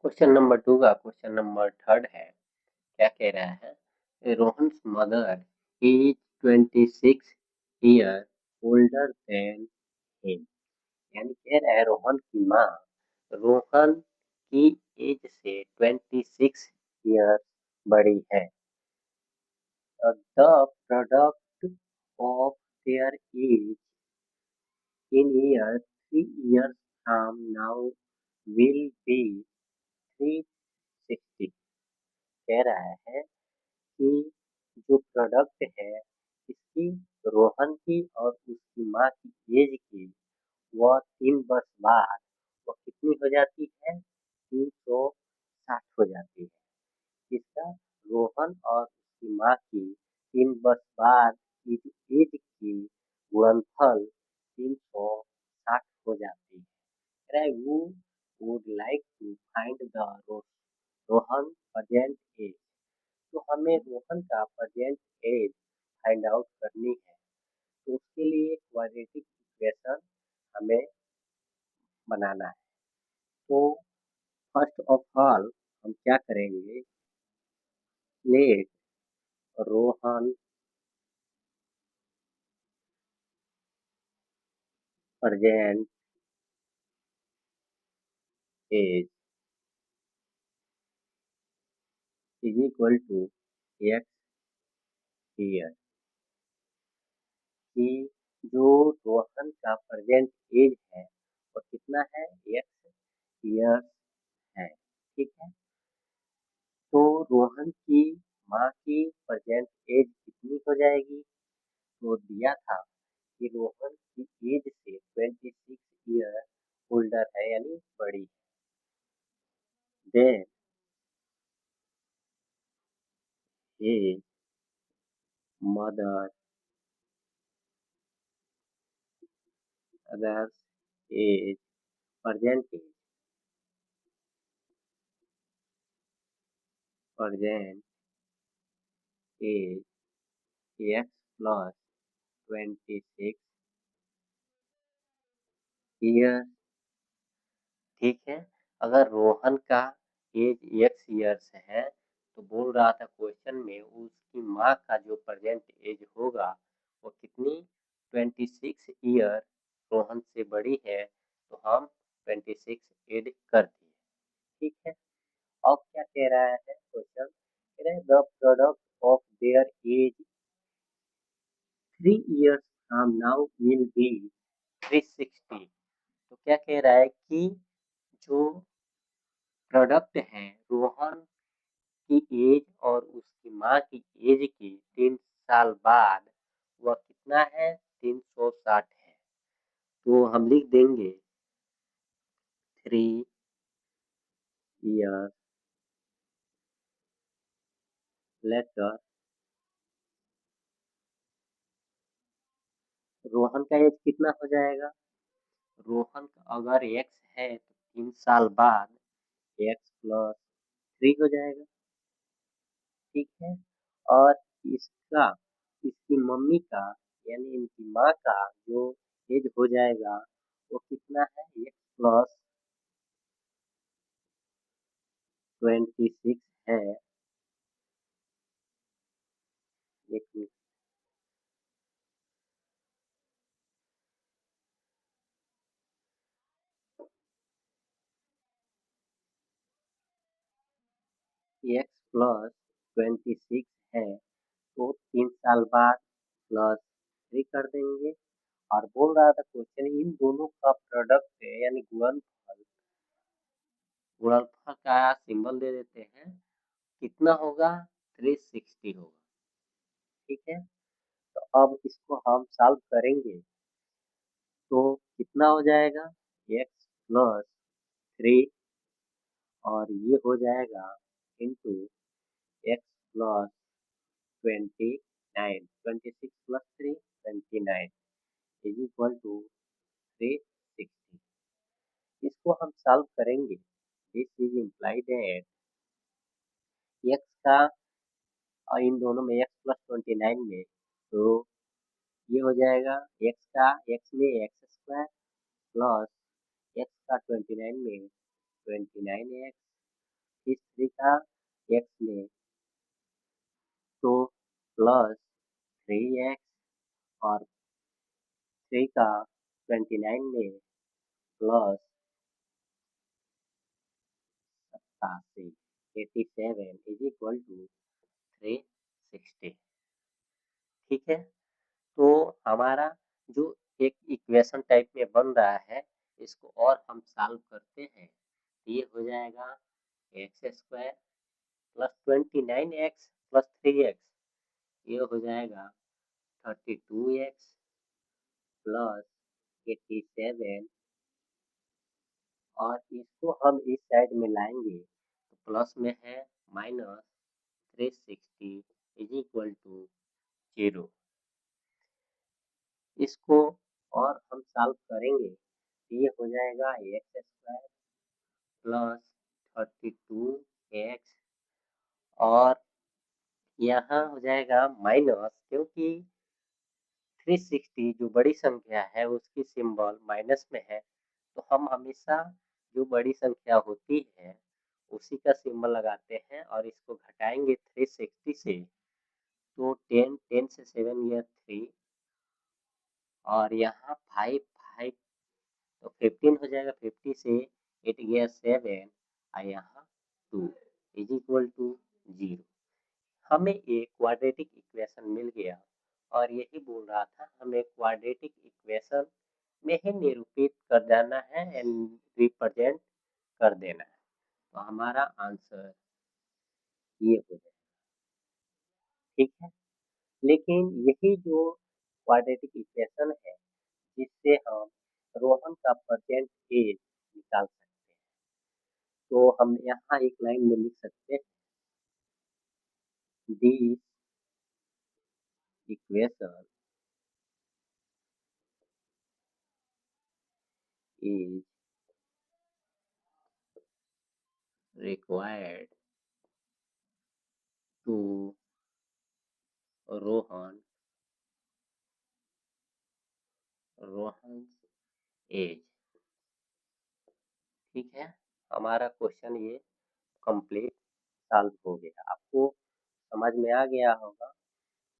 Question number 2 का question number third है। क्या कह रहा है? Rohan's mother is 26 year older than him. यानी कह रहा है रोहन की माँ रोहन की एज से 26 ईयर बड़ी है। The product of their age in year 3 years from now will be 360। कह रहा है कि जो प्रोडक्ट है इसकी रोहन की और उसकी माँ की एज की वह 3 वर्ष बाद वह कितनी हो जाती है? 360 हो जाती है। इसका रोहन और उसकी माँ की 3 वर्ष बाद की जो एज की गुणनफल 360 हो जाती है। who would like to find the Rohan present age. तो हमें रोहन का प्रेजेंट एज फाइंड आउट करनी है। तो उसके लिए क्वाड्रेटिक इक्वेशन हमें बनाना है। तो फर्स्ट ऑफ ऑल हम क्या करेंगे? Let Rohan present age is equal to x year. कि जो रोहन का प्रेजेंट एज है वो कितना है? एक्स ईयर है। ठीक है। तो रोहन की माँ की प्रेजेंट एज कितनी हो जाएगी? तो दिया था कि रोहन की एज से 26 ईयर ओल्डर है यानी बड़ी है। Then age mother others age present age x plus 26 year. ठीक है। अगर रोहन का एज एक्स ईयर्स है तो बोल रहा था क्वेश्चन में उसकी माँ का जो प्रेजेंट एज होगा वो कितनी? 26 ईयर रोहन से बड़ी है तो हम 26 ऐड कर दिए। ठीक है। अब क्या कह रहा है क्वेश्चन? कह रहे हैं the product of their age 3 years from now will be 360। तो क्या कह रहा है कि जो प्रोडक्ट है रोहन की एज और उसकी माँ की एज की 3 साल बाद वह कितना है? 360 है। तो हम लिख देंगे 3 years लेटर रोहन का एज कितना हो जाएगा? रोहन का अगर एक्स है तो 3 साल बाद एक्स प्लस 3 हो जाएगा। ठीक है। और इसका इसकी मम्मी का यानी इनकी माँ का जो एज हो जाएगा वो कितना है? एक्स प्लस 26 है। एक एक्स प्लस 26 है तो 3 साल बाद प्लस 3 कर देंगे। और बोल रहा था क्वेश्चन इन दोनों का प्रोडक्ट है यानी गुणनफल। गुणनफल का सिंबल दे देते हैं। कितना होगा? 360 होगा। ठीक है। तो अब इसको हम सॉल्व करेंगे तो कितना हो जाएगा? एक्स प्लस 3 और ये हो जाएगा into x plus 29। 26 plus 3 29 is equal to 360। इसको हम सॉल्व करेंगे। This is implied that x का इन दोनों में एक्स प्लस 29 में तो ये हो जाएगा एक्स का एक्स में एक्स स्क्वायर प्लस एक्स का 29 में 29 एक्स इस 3 का x में तो प्लस 3x और 3 का 29 में प्लस 87 इज इक्वल टू 360। ठीक है, तो हमारा जो एक इक्वेशन टाइप में बन रहा है, इसको और हम सॉल्व करते हैं। ये हो जाएगा x square plus 29x plus 3x, ये हो जाएगा 32x प्लस 87 और इसको हम इस साइड में लाएंगे तो प्लस में है माइनस 360 इज इक्वल टू 0। इसको और हम सॉल्व करेंगे तो ये हो जाएगा एक्स स्क्वायर प्लस 32x और यहाँ हो जाएगा माइनस, क्योंकि 360 जो बड़ी संख्या है उसकी सिंबल माइनस में है, तो हम हमेशा जो बड़ी संख्या होती है उसी का सिंबल लगाते हैं और इसको घटाएंगे 360 से तो 10 से 7 गया 3 और यहाँ 5 5 तो 15 हो जाएगा, 50 से 8 गया 7 और यहाँ 2 इज इक्वल टू 0। हमें एक क्वाड्रेटिक इक्वेशन मिल गया और यही बोल रहा था हमें क्वाड्रेटिक इक्वेशन में ही निरूपित कर जाना है एंड रिप्रेजेंट कर देना है, तो हमारा आंसर ये हो जाएगा। ठीक है, लेकिन यही जो क्वाड्रेटिक इक्वेशन है जिससे हम रोहन का प्रेजेंट एज निकाल सकते हैं, तो हम यहाँ एक लाइन में लिख सकते हैं this equation is required to Rohan age. ठीक है, हमारा क्वेश्चन ये कंप्लीट सॉल्व हो गया। आपको समझ में आ गया होगा